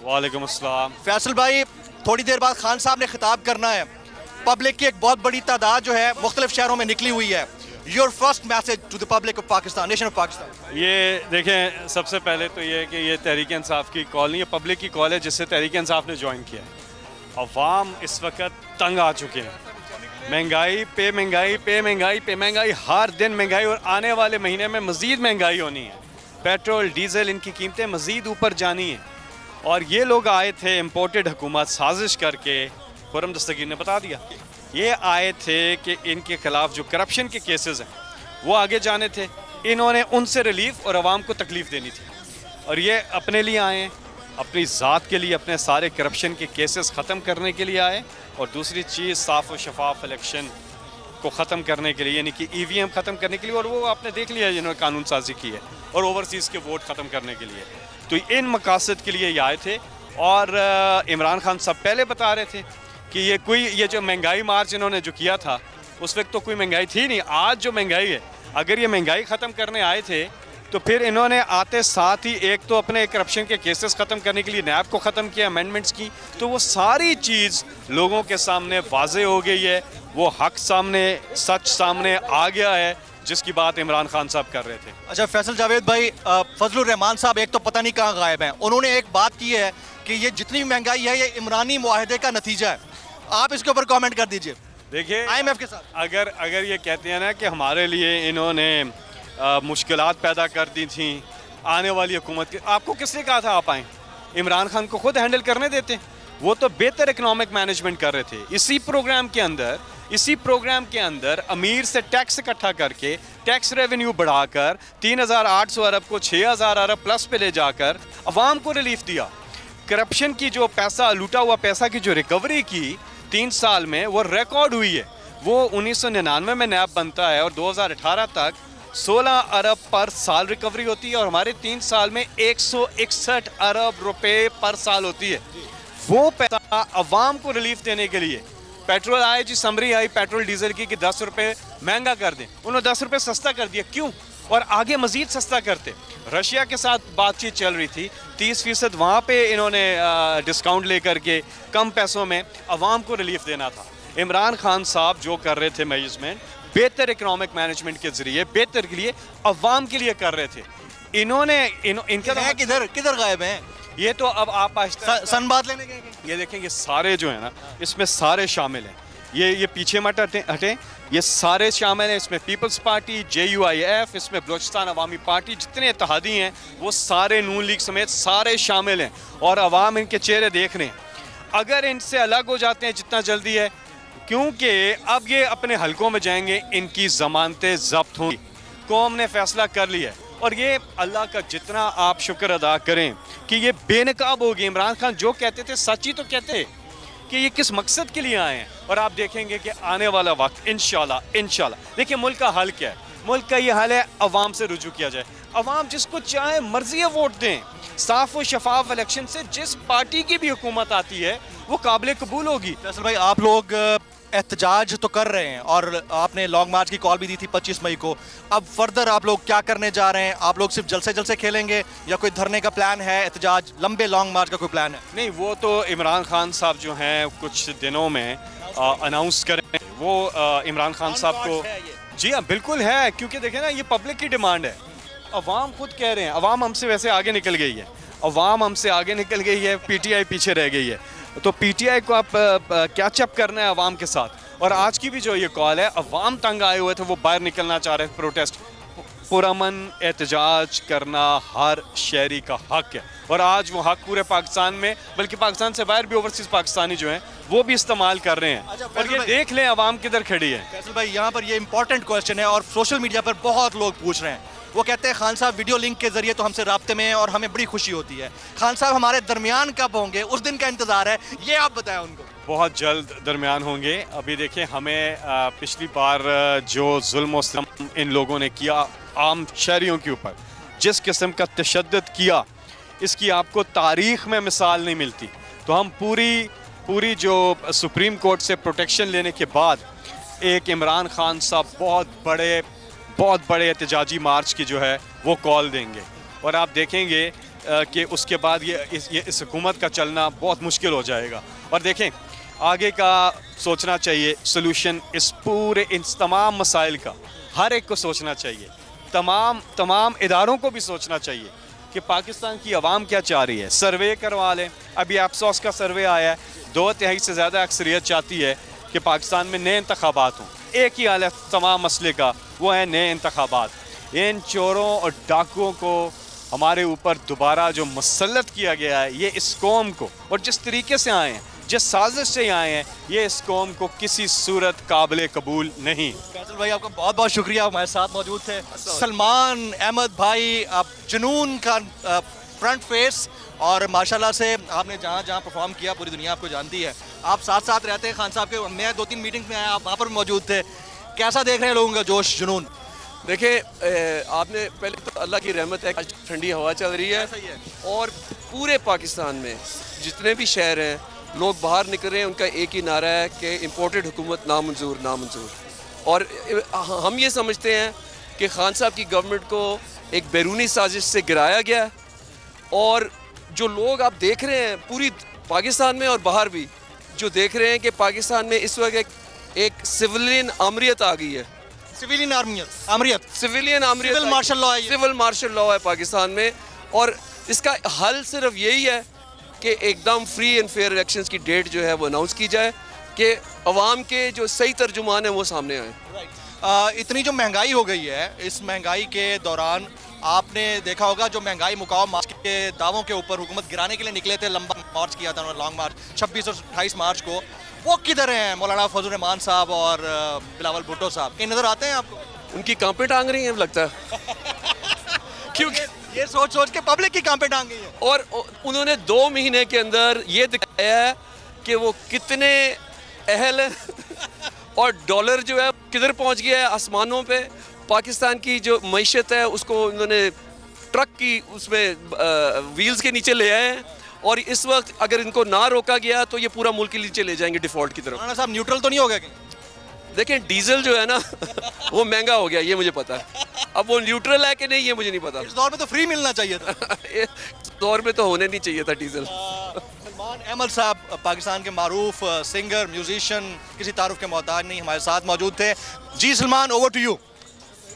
वालेकुम अस्सलाम। फैसल भाई, थोड़ी देर बाद खान साहब ने खिताब करना है, पब्लिक की एक बहुत बड़ी तादाद जो है मुख्तलिफ शहरों में निकली हुई है। Your first message to the public of Pakistan, nation of Pakistan. ये देखें, सबसे पहले तो ये कि ये तहरीक इंसाफ की कॉल नहीं है, पब्लिक की कॉल है, जिससे तहरीक इंसाफ ने ज्वाइन किया है। अवाम इस वक्त तंग आ चुके हैं, महंगाई पे महंगाई पे महंगाई पे महंगाई, हर दिन महंगाई, और आने वाले महीने में मज़ीद महंगाई होनी है। पेट्रोल डीजल इनकी कीमतें मज़ीद ऊपर जानी है, और ये लोग आए थे इम्पोर्टेड हुकूमत साजिश करके, खुर्रम दस्तगीर ने बता दिया, ये आए थे कि इनके खिलाफ जो करप्शन के केसेस हैं वो आगे जाने थे, इन्होंने उनसे रिलीफ और आवाम को तकलीफ देनी थी, और ये अपने लिए आए हैं, अपनी ज़ात के लिए, अपने सारे करप्शन के केसेस ख़त्म करने के लिए आए, और दूसरी चीज़ साफ़ और शफाफ इलेक्शन को ख़त्म करने के लिए, यानी कि EVM ख़त्म करने के लिए, और वो आपने देख लिया जिन्होंने कानून साजी की है, और ओवरसीज़ के वोट ख़त्म करने के लिए। तो इन मकासद के लिए ये आए थे, और इमरान खान साहब पहले बता रहे थे कि ये जो महंगाई मार्च इन्होंने जो किया था, उस वक्त तो कोई महंगाई थी नहीं। आज जो महंगाई है, अगर ये महंगाई ख़त्म करने आए थे, तो फिर इन्होंने आते साथ ही एक तो अपने करप्शन के केसेस ख़त्म करने के लिए नैब को ख़त्म किया, अमेंडमेंट्स की, तो वो सारी चीज़ लोगों के सामने वाज़े हो गई है, वो हक सामने, सच सामने आ गया है, जिसकी बात इमरान खान साहब कर रहे थे। अच्छा फैसल जावेद भाई, फजलुर रहमान साहब एक तो पता नहीं कहाँ गायब हैं, उन्होंने एक बात की है कि ये जितनी महंगाई है ये इमरानी मुआहदे का नतीजा है, आप इसके ऊपर कमेंट कर दीजिए। देखिए, IMF के साथ अगर ये कहते हैं ना कि हमारे लिए इन्होंने मुश्किलात पैदा कर दी थी आने वाली हुकूमत की, आपको किसने कहा था आप आएँ? इमरान खान को खुद हैंडल करने देते, वो तो बेहतर इकोनॉमिक मैनेजमेंट कर रहे थे। इसी प्रोग्राम के अंदर अमीर से टैक्स इकट्ठा करके, टैक्स रेवेन्यू बढ़ाकर 3,800 अरब को 6,000 अरब प्लस पे ले जाकर अवाम को रिलीफ दिया। करप्शन की जो पैसा, लूटा हुआ पैसा की जो रिकवरी की 3 साल में, वो रिकॉर्ड हुई है, वो 1999 में नैब बनता है और 2018 तक 16 अरब पर साल रिकवरी होती है और हमारे 3 साल में 161 अरब रुपए पर साल होती है। वो पैसा अवाम को रिलीफ देने के लिए पेट्रोल आए जी, समरी आई पेट्रोल डीजल की कि 10 रुपये महंगा कर दें, उन्होंने 10 रुपये सस्ता कर दिया। क्यों? और आगे मजीद सस्ता करते। रशिया के साथ बातचीत चल रही थी, 30% वहाँ पे इन्होंने डिस्काउंट लेकर के कम पैसों में अवाम को रिलीफ देना था। इमरान खान साहब जो कर रहे थे मैनेजमेंट, बेहतर इकोनॉमिक मैनेजमेंट के जरिए बेहतर के लिए अवाम के लिए कर रहे थे। इन्होंने इनका किधर गायब हैं? ये तो अब आप सनबाद लेने गए। ये देखें, ये सारे जो है ना, इसमें सारे शामिल हैं। ये पीछे मत हटें, ये सारे शामिल हैं। इसमें पीपल्स पार्टी, JUIF, इसमें बलोचिस्तान अवामी पार्टी, जितने इत्तेहादी हैं वो सारे नून लीग समेत सारे शामिल हैं और अवाम इनके चेहरे देख रहे हैं। अगर इनसे अलग हो जाते हैं जितना जल्दी है, क्योंकि अब ये अपने हलकों में जाएंगे, इनकी जमानतें जब्त होंगी। कौम ने फैसला कर लिया है और ये अल्लाह का जितना आप शुक्र अदा करें कि ये बेनकाब हो गए। इमरान खान जो कहते थे सच ही तो कहते कि ये किस मकसद के लिए आए हैं। और आप देखेंगे कि आने वाला वक्त इंशाल्लाह देखिए, मुल्क का हल क्या है? मुल्क का ये हाल है, अवाम से रुजू किया जाए। अवाम जिसको चाहे मर्जी है वोट दें। साफ और शफाफ इलेक्शन से जिस पार्टी की भी हुकूमत आती है वो काबिल कबूल होगी। फैसल भाई, आप लोग एहतजाज तो कर रहे हैं और आपने लॉन्ग मार्च की कॉल भी दी थी 25 मई को। अब फर्दर आप लोग क्या करने जा रहे हैं? आप लोग सिर्फ जलसे खेलेंगे या कोई धरने का प्लान है, एहतजाज लंबे लॉन्ग मार्च का कोई प्लान है? नहीं, वो तो इमरान खान साहब जो हैं कुछ दिनों में अनाउंस करें। वो इमरान खान साहब को जी हाँ बिल्कुल है, क्योंकि देखें ना, ये पब्लिक की डिमांड है। अवाम खुद कह रहे हैं, अवाम हमसे वैसे आगे निकल गई है, अवाम हमसे आगे निकल गई है, PTI पीछे रह गई है। तो PTI को आप कैचअप करना है अवाम के साथ। और आज की भी जो ये कॉल है, अवाम तंग आए हुए थे, वो बाहर निकलना चाह रहे थे। प्रोटेस्ट, पुरअमन एहतजाज करना हर शहरी का हक है और आज वो हक पूरे पाकिस्तान में, बल्कि पाकिस्तान से बाहर भी ओवरसीज पाकिस्तानी जो हैं वो भी इस्तेमाल कर रहे हैं। और ये देख लें अवाम किधर खड़ी है। फैसल भाई, यहाँ पर ये इंपॉर्टेंट क्वेश्चन है और सोशल मीडिया पर बहुत लोग पूछ रहे हैं। वो कहते हैं खान साहब वीडियो लिंक के जरिए तो हमसे राब्ते में हैं और हमें बड़ी खुशी होती है। खान साहब हमारे दरमियान कब होंगे? उस दिन का इंतजार है, ये आप बताएं उनको। बहुत जल्द दरमियान होंगे। अभी देखिए, हमें पिछली बार जो जुल्म सितम इन लोगों ने किया आम शहरियों के ऊपर, जिस किस्म का तशद्दुद किया, इसकी आपको तारीख में मिसाल नहीं मिलती। तो हम पूरी जो सुप्रीम कोर्ट से प्रोटेक्शन लेने के बाद एक इमरान खान साहब बहुत बड़े एहतजाजी मार्च की जो है वो कॉल देंगे और आप देखेंगे कि उसके बाद ये इस हुकूमत का चलना बहुत मुश्किल हो जाएगा। और देखें, आगे का सोचना चाहिए, सोल्यूशन इस पूरे इन तमाम मसाइल का हर एक को सोचना चाहिए, तमाम इदारों को भी सोचना चाहिए कि पाकिस्तान की आवाम क्या चाह रही है। सर्वे करवा लें, अभी एप्सोस का सर्वे आया है, 2/3 से ज़्यादा अक्सरियत चाहती है कि पाकिस्तान में नए इंतखाबात हों। एक ही हाल है तमाम मसले का, वो है नए इंतखाबात। इन चोरों और डाकुओं को हमारे ऊपर दोबारा जो मुसल्लत किया गया है, ये इस कौम को, और जिस तरीके से आए हैं, जिस साजिश से आए हैं, ये इस कौम को किसी सूरत काबिल कबूल नहीं। फैसल भाई, आपका बहुत बहुत शुक्रिया, हमारे साथ मौजूद थे। सलमान अहमद भाई, आप जुनून का फ्रंट फेस, और माशाल्लाह से आपने जहाँ परफॉर्म किया पूरी दुनिया आपको जानती है। आप साथ रहते हैं खान साहब के, मैं 2-3 मीटिंग्स में आया, आप वहाँ पर मौजूद थे। कैसा देख रहे हैं लोगों का जोश, जुनून? देखिए, आपने पहले तो अल्लाह की रहमत है, ठंडी हवा चल रही है और पूरे पाकिस्तान में जितने भी शहर हैं, लोग बाहर निकल रहे हैं। उनका एक ही नारा है कि इम्पोर्टेड हुकूमत नामंजूर नामंजूर। और हम ये समझते हैं कि खान साहब की गवर्नमेंट को एक बैरूनी साजिश से गिराया गया है। और जो लोग आप देख रहे हैं पूरी पाकिस्तान में और बाहर भी, जो देख रहे हैं कि पाकिस्तान में इस वक्त एक सिविलियन आमरीत आ गई है। सिविल मार्शल लॉ है पाकिस्तान में। और इसका हल सिर्फ यही है कि एकदम फ्री एंड फेयर इलेक्शंस की डेट जो है वो अनाउंस की जाए कि अवाम के जो सही तर्जुमान है वो सामने आए। इतनी जो महंगाई हो गई है, इस महंगाई के दौरान आपने देखा होगा जो महंगाई मुकाम मार्च के दावों के ऊपर हुकूमत गिराने के लिए निकले थे, लंबा मार्च किया था उन्होंने, लॉन्ग मार्च 26 और 28 मार्च को, वो किधर हैं? मौलाना फजल रहमान साहब और बिलावल भुट्टो साहब कहीं नजर आते हैं आपको? उनकी कांपे टांग रही हैं लगता है क्योंकि ये सोच के पब्लिक की कांपे टांग गई है। और उन्होंने 2 महीने के अंदर ये दिखाया है कि वो कितने अहल हैं और डॉलर जो है किधर पहुंच गया है, आसमानों पे। पाकिस्तान की जो मईशत है उसको उन्होंने ट्रक की उसमें व्हील्स के नीचे ले आए हैं, और इस वक्त अगर इनको ना रोका गया तो ये पूरा मुल्क के नीचे ले जाएंगे डिफॉल्ट की तरफ। राणा साहब न्यूट्रल तो नहीं हो गया कहीं? देखें डीजल जो है ना वो महंगा हो गया, ये मुझे पता है। अब वो न्यूट्रल है कि नहीं ये मुझे नहीं पता। इस दौर में तो फ्री मिलना चाहिए था। इस दौर में तो होने नहीं चाहिए था डीजल। सलमान अहमद साहब पाकिस्तान के मारूफ सिंगर म्यूजिशियन, किसी तारुफ के मोहताज नहीं, हमारे साथ मौजूद थे। जी Salman, over to you.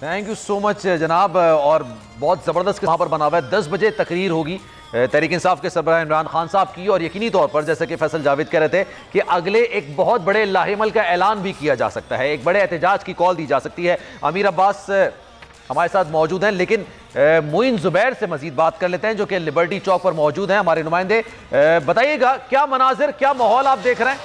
Thank you so much जनाब। और बहुत ज़बरदस्त वहाँ पर बना हुआ है। 10 बजे तकरीर होगी तहरीक इंसाफ के सरबराह इमरान खान साहब की, और यकीनी तौर पर जैसे कि फैसल जावेद कह रहे थे कि अगले एक बहुत बड़े लाहेमल का ऐलान भी किया जा सकता है, एक बड़े एहतजाज की कॉल दी जा सकती है। अमीर अब्बास हमारे साथ मौजूद हैं, लेकिन मोइन जुबैर से मजीद बात कर लेते हैं जो कि लिबर्टी चौक पर मौजूद हैं हमारे नुमाइंदे। बताइएगा क्या मनाजिर, क्या माहौल आप देख रहे हैं?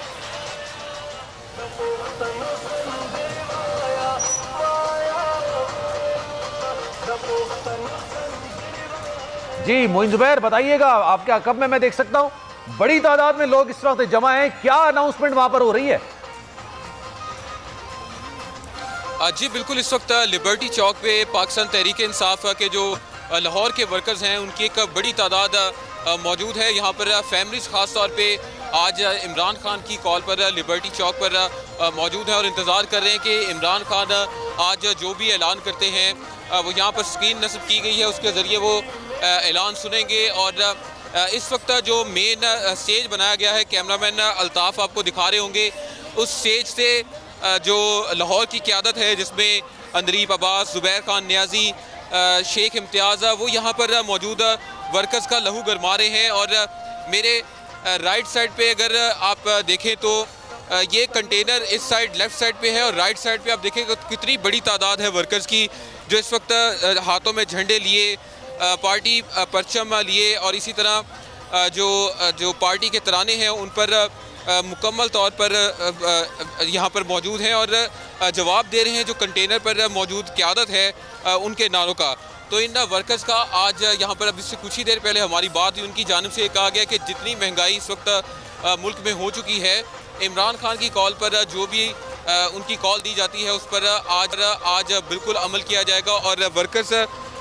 जी मोइन जुबैर बताइएगा, आपके कब में मैं देख सकता हूं बड़ी तादाद में लोग इस वक्त जमा हैं, क्या अनाउंसमेंट वहां पर हो रही है? जी बिल्कुल, इस वक्त लिबर्टी चौक पे पाकिस्तान तहरीक इंसाफ के जो लाहौर के वर्कर्स हैं उनकी एक बड़ी तादाद मौजूद है। यहाँ पर फैमिलीज ख़ास तौर पे आज इमरान खान की कॉल पर लिबर्टी चौक पर मौजूद है और इंतज़ार कर रहे हैं कि इमरान खान आज जो भी ऐलान करते हैं वो यहाँ पर स्क्रीन नस्ब की गई है, उसके ज़रिए वो ऐलान सुनेंगे। और इस वक्त जो मेन स्टेज बनाया गया है, कैमरामैन अल्ताफ़ आपको दिखा रहे होंगे, उस स्टेज से जो लाहौर की क़यादत है जिसमें अंदरीप अब्बास, ज़ुबैर खान नियाज़ी, शेख इम्तियाज़, वो यहाँ पर मौजूद वर्कर्स का लहू गरमा रहे हैं। और मेरे राइट साइड पे अगर आप देखें तो ये कंटेनर इस साइड लेफ़्ट साइड पे है, और राइट साइड पे आप देखें कितनी बड़ी तादाद है वर्कर्स की जो इस वक्त हाथों में झंडे लिए, पार्टी परचम लिए, और इसी तरह जो पार्टी के तराने हैं उन पर मुकम्मल तौर पर यहाँ पर मौजूद हैं और जवाब दे रहे हैं जो कंटेनर पर मौजूद क़यादत है उनके नारों का। तो इन वर्कर्स का आज यहाँ पर अब इससे कुछ ही देर पहले हमारी बात हुई, उनकी जानिब से कहा गया कि जितनी महंगाई इस वक्त मुल्क में हो चुकी है, इमरान खान की कॉल पर जो भी उनकी कॉल दी जाती है उस पर आज बिल्कुल अमल किया जाएगा। और वर्कर्स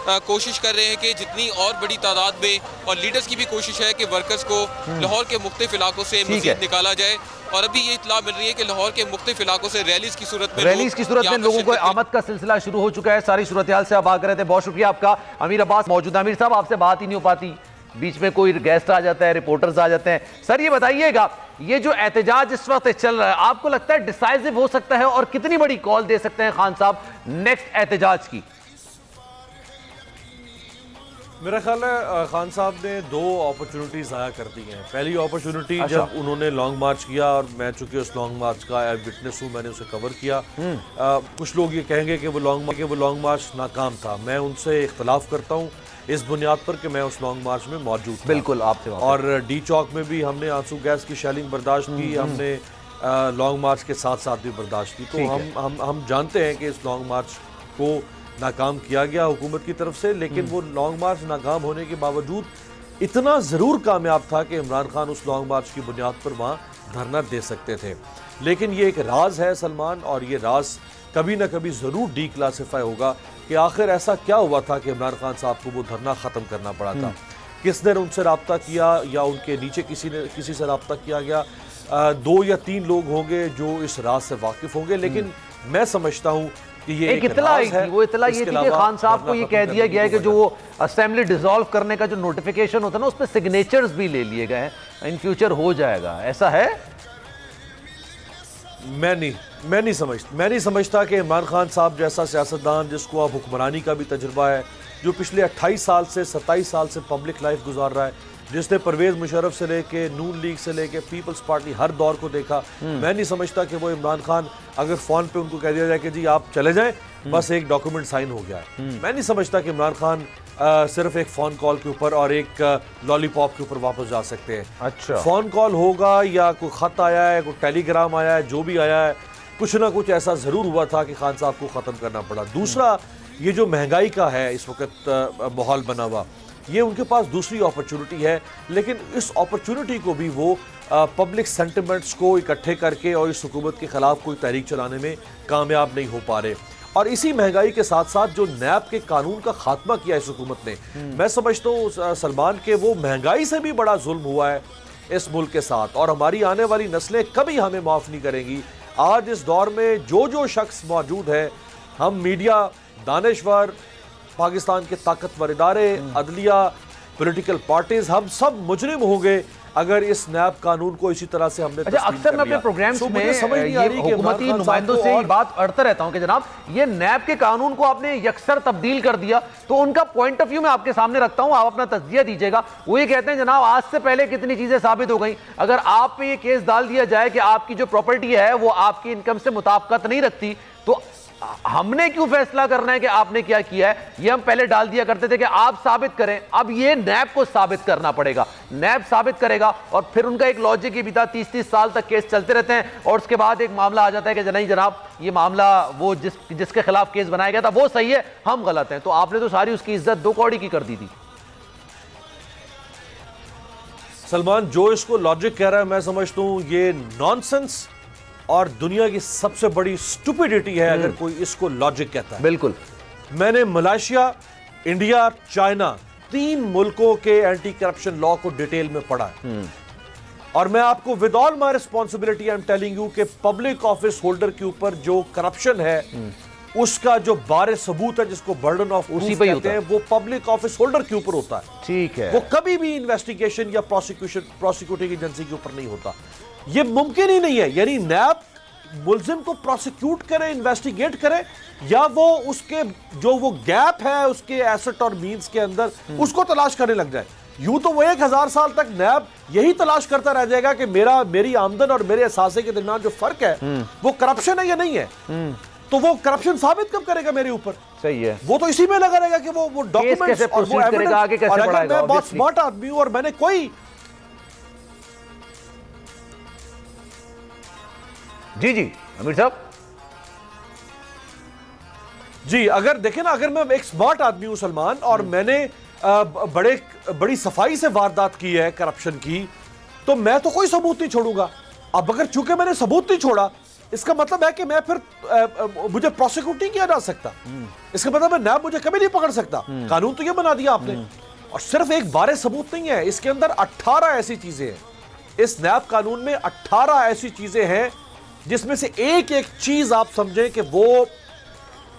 कोशिश कर रहे हैं कि जितनी और बड़ी तादाद में, और लीडर्स की भी कोशिश है कि वर्कर्स को लाहौर के मुख्तलिफ इलाकों से मज़ीद निकाला जाए। और अभी ये इत्तला मिल रही है कि लाहौर के मुख्तलिफ इलाकों से रैलीज की सूरत में लोगों को आमद का सिलसिला शुरू हो चुका है। सारी सूरत हाल से आप आगे रहे थे, बहुत शुक्रिया आपका। अमीर अब्बास मौजूद। अमीर साहब आपसे बात ही नहीं हो पाती, बीच में कोई गेस्ट आ जाता है, रिपोर्टर्स आ जाते हैं। सर ये बताइएगा, ये जो एहतजाज इस वक्त चल रहा है आपको लगता है डिसाइसिव हो सकता है, और कितनी बड़ी कॉल दे सकते हैं खान साहब नेक्स्ट एहतजाज की? मेरा ख्याल है खान साहब ने 2 अपॉर्चुनिटीज ज़ाया कर दी हैं। पहली अपॉर्चुनिटी जब उन्होंने लॉन्ग मार्च किया, और मैं चूंकि उस लॉन्ग मार्च का विटनेस हूँ, मैंने उसे कवर किया। कुछ लोग ये कहेंगे कि वो लॉन्ग मार्च नाकाम था। मैं उनसे इख्तलाफ करता हूँ इस बुनियाद पर कि मैं उस लॉन्ग मार्च में मौजूद था। बिल्कुल आपसे। और डी चौक में भी हमने आंसू गैस की शेलिंग बर्दाश्त की, हमने लॉन्ग मार्च के साथ साथ भी बर्दाश्त की। तो हम जानते हैं कि इस लॉन्ग मार्च को नाकाम किया गया हुकूमत की तरफ से, लेकिन वो लॉन्ग मार्च नाकाम होने के बावजूद इतना ज़रूर कामयाब था कि इमरान खान उस लॉन्ग मार्च की बुनियाद पर वहाँ धरना दे सकते थे। लेकिन ये एक राज है सलमान, और ये राज कभी ना कभी ज़रूर डिक्लासिफाई होगा कि आखिर ऐसा क्या हुआ था कि इमरान खान साहब को वो धरना ख़त्म करना पड़ा था। किसने उनसे रब्ता किया, या उनके नीचे किसी से रब्ता किया गया? 2 या 3 लोग होंगे जो इस राज से वाकिफ़ होंगे, लेकिन मैं समझता हूँ कि ये एक इत्तला आई थी। वो इत्तला ये थी कि खान साहब को ये कह दिया गया है कि जो वो असेंबली डिसॉल्व करने का जो नोटिफिकेशन होता है ना, उस पर सिग्नेचर्स भी ले लिए गए हैं, इन फ्यूचर हो जाएगा, ऐसा है? मैं नहीं समझता कि इमरान खान साहब जैसा सियासतदान जिसको अब हुक्मरानी का भी तजुर्बा है, जो पिछले 28 साल से 27 साल से पब्लिक लाइफ गुजार रहा है, जिसने परवेज़ मुशर्रफ से लेके नून लीग से लेके पीपल्स पार्टी हर दौर को देखा, मैं नहीं समझता कि वो इमरान खान अगर फ़ोन पे उनको कह दिया जाए कि जी आप चले जाएं, बस एक डॉक्यूमेंट साइन हो गया है। मैं नहीं समझता कि इमरान खान सिर्फ एक फ़ोन कॉल के ऊपर और एक लॉलीपॉप के ऊपर वापस जा सकते हैं। अच्छा, फ़ोन कॉल होगा या कोई ख़त आया है, कोई टेलीग्राम आया है, जो भी आया है, कुछ ना कुछ ऐसा ज़रूर हुआ था कि खान साहब को ख़त्म करना पड़ा। दूसरा, ये जो महंगाई का है इस वक्त माहौल बना हुआ, ये उनके पास दूसरी अपॉर्चुनिटी है, लेकिन इस अपॉर्चुनिटी को भी वो पब्लिक सेंटिमेंट्स को इकट्ठे करके और इस हुकूमत के खिलाफ कोई तहरीक चलाने में कामयाब नहीं हो पा रहे। और इसी महंगाई के साथ साथ जो नैब के कानून का खात्मा किया इस हुकूमत ने, मैं समझता हूँ सलमान के वो महंगाई से भी बड़ा जुल्म हुआ है इस मुल्क के साथ, और हमारी आने वाली नस्लें कभी हमें माफ़ नहीं करेंगी। आज इस दौर में जो शख्स मौजूद है, हम मीडिया, दानिशवर, पाकिस्तान के ताकतवर इदारे, अदलिया, पॉलिटिकल पार्टीज, हम सब मुजरिम होंगे अगर इस नैब कानून को इसी तरह से हमने अक्सर मैं अपने प्रोग्राम्स में ये हुकूमती नुमाइंदों से ये बात अड़ता रहता हूं कि जनाब ये नैब के कानून को आपने यकसर तब्दील कर दिया, तो उनका पॉइंट ऑफ व्यू मैं आपके सामने रखता हूं, आप अपना तज्जिया दीजिएगा। वो ये कहते हैं जनाब आज से पहले कितनी चीजें साबित हो गई, अगर आप पे ये केस डाल दिया जाए कि आपकी जो प्रॉपर्टी है वो आपकी इनकम से मुताबिकत नहीं रखती, तो हमने क्यों फैसला करना है कि आपने क्या किया है? ये हम पहले डाल दिया करते थे कि आप साबित करें। अब ये नैब को साबित करना पड़ेगा, नैब साबित करेगा, और फिर उनका एक लॉजिक ये भी था 30-30 साल तक केस चलते रहते हैं, और उसके बाद एक मामला आ जाता है कि नहीं जनाब ये मामला वो जिसके खिलाफ केस बनाया गया था वो सही है, हम गलत हैं। तो आपने तो सारी उसकी इज्जत 2 कौड़ी की कर दी थी। सलमान, जो इसको लॉजिक कह रहा है मैं समझता हूं ये नॉनसेंस और दुनिया की सबसे बड़ी स्टुपिडिटी है अगर कोई इसको लॉजिक कहता है। बिल्कुल। मैंने मलेशिया, इंडिया, चाइना 3 मुल्कों के एंटी करप्शन लॉ को डिटेल में पढ़ा है, और मैं आपको with all my responsibility I am telling you कि पब्लिक ऑफिस होल्डर के ऊपर जो करप्शन है उसका जो बारे सबूत है, जिसको बर्डन ऑफ प्रूफ कहते हैं, वो पब्लिक ऑफिस होल्डर के ऊपर होता है। ठीक है, वो कभी भी इन्वेस्टिगेशन या प्रोसिक्यूटिंग एजेंसी के ऊपर नहीं होता। ये मुमकिन ही नहीं है, यानी नैब मुल्जिम को प्रोसिक्यूट करे, इन्वेस्टिगेट करे, या वो उसके जो वो गैप है उसके एसेट और मींस के अंदर उसको तलाश करने लग जाए। यूं तो वो 1000 साल तक नैब यही तलाश करता रह जाएगा कि मेरी आमदन और मेरे एहसासे के दरमियान जो फर्क है वो करप्शन है या नहीं है। तो वो करप्शन साबित कब करेगा मेरे ऊपर? सही है, वो तो इसी में लगा रहेगा कि वो डॉक्यूमेंट्स और वो एविडेंस। और अगर मैं बहुत स्मार्ट आदमी हूं और मैंने कोई जी अमीर साहब जी, अगर देखें ना, अगर मैं एक स्मार्ट आदमी हूं सलमान, और मैंने बड़ी सफाई से वारदात की है करप्शन की, तो मैं तो कोई सबूत नहीं छोड़ूंगा। अब अगर चूंकि मैंने सबूत नहीं छोड़ा, इसका मतलब है कि मैं फिर मुझे प्रोसिक्यूट नहीं किया जा सकता, इसका मतलब है नैब मुझे कभी नहीं पकड़ सकता। कानून तो ये बना दिया आपने, और सिर्फ एक बारे सबूत नहीं है, इसके अंदर 18 ऐसी चीजें हैं। इस नैब कानून में 18 ऐसी चीजें हैं जिसमें से एक चीज आप समझें कि वो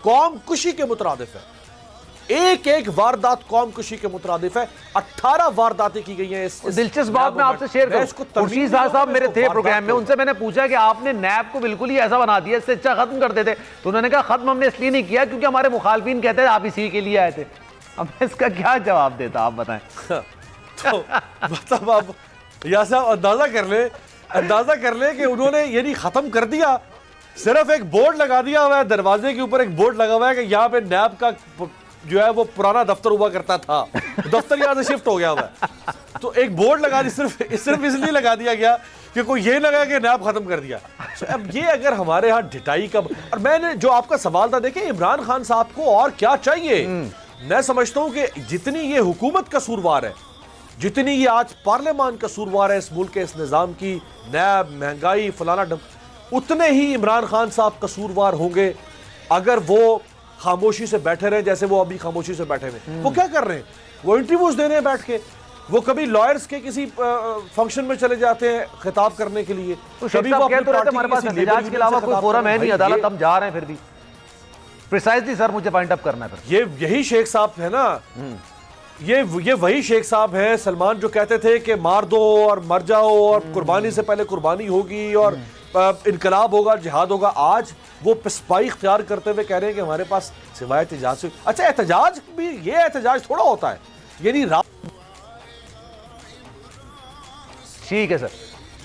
कौम कुशी के मुतरादिफ है। एक वारदात कौम कुशी के मुतरादिफ है। 18 वारदातें की गई हैं। दिलचस्प बात मैं आपसे शेयर करूं, खुर्शीद साहब मेरे थे प्रोग्राम में, उनसे मैंने पूछा कि आपने नैब को बिल्कुल ही ऐसा बना दिया, इससे अच्छा खत्म कर देते, तो उन्होंने कहा खत्म हमने इसलिए नहीं किया क्योंकि हमारे मुखालफिन कहते हैं आप इसी के लिए आए थे। अब मैं इसका क्या जवाब देता, आप बताएं। तो मतलब आप यहाँ से अंदाजा कर ले कि उन्होंने ये नहीं खत्म कर दिया, सिर्फ एक बोर्ड लगा दिया हुआ है, दरवाजे के ऊपर एक बोर्ड लगा हुआ है कि यहाँ पे नैब का जो है वो पुराना दफ्तर हुआ करता था, दफ्तर यहाँ से शिफ्ट हो गया हुआ है, तो एक बोर्ड लगा दी, सिर्फ इसलिए लगा दिया गया कि कोई ये लगा कि नैब खत्म कर दिया। तो अब ये अगर हमारे यहाँ ढिटाई का, और मैंने जो आपका सवाल था, देखिए इमरान खान साहब को और क्या चाहिए। मैं समझता हूँ कि जितनी ये हुकूमत कसूरवार है, जितनी ये आज पार्लियामान कसूरवार है इस मुल्क के इस निज़ाम की, नैब, महंगाई, फलाना, उतने ही इमरान खान साहब कसूरवार होंगे अगर वो खामोशी से बैठे रहे जैसे वो अभी खामोशी से बैठे हुए। वो क्या कर रहे हैं? वो इंटरव्यूज दे रहे हैं बैठ के, वो कभी लॉयर्स के किसी फंक्शन में चले जाते हैं खिताब करने के लिए, तो कभी वो अपनी पार्टी हमारे पास एहतजाज के अलावा कोई फोरम है नहीं, अदालत हम जा रहे हैं, फिर भी प्रिसाइजली सर मुझे पॉइंट अप करना है। ये यही शेख साहब है ना, ये वही शेख साहब हैं सलमान जो कहते थे कि मार दो और मर जाओ और कुर्बानी से पहले कुर्बानी होगी और इनकलाब होगा, जिहाद होगा। आज वो पिस्पाई इख्तियार करते हुए कह रहे हैं कि हमारे पास सिवाय एहतजाज से, अच्छा एहतजाज भी, ये एहतजाज थोड़ा होता है, यानी ठीक है sir,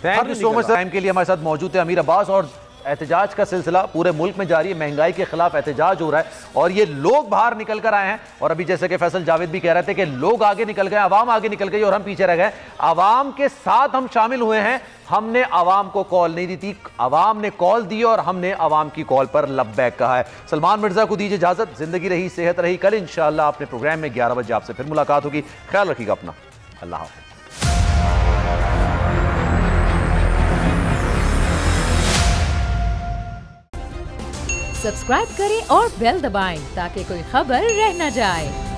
thank you so much. Time के लिए हमारे साथ मौजूद है अमीर अब्बास, और एहतजाज का सिलसिला पूरे मुल्क में जारी है, महंगाई के खिलाफ एहतजाज हो रहा है और ये लोग बाहर निकल कर आए हैं। और अभी जैसे कि फैसल जावेद भी कह रहे थे कि लोग आगे निकल गए, अवाम आगे निकल गई और हम पीछे रह गए। अवाम के साथ हम शामिल हुए हैं, हमने अवाम को कॉल नहीं दी थी, अवाम ने कॉल दी और हमने अवाम की कॉल पर लब्बैक कहा है। सलमान मिर्जा को दीजिए इजाजत, जिंदगी रही सेहत रही। कल इंशाअल्लाह अपने प्रोग्राम में 11 बजे आपसे फिर मुलाकात होगी। ख्याल रखिएगा अपना, अल्लाह हाफ़िज़। सब्सक्राइब करें और बेल दबाएं ताकि कोई खबर रह न जाए।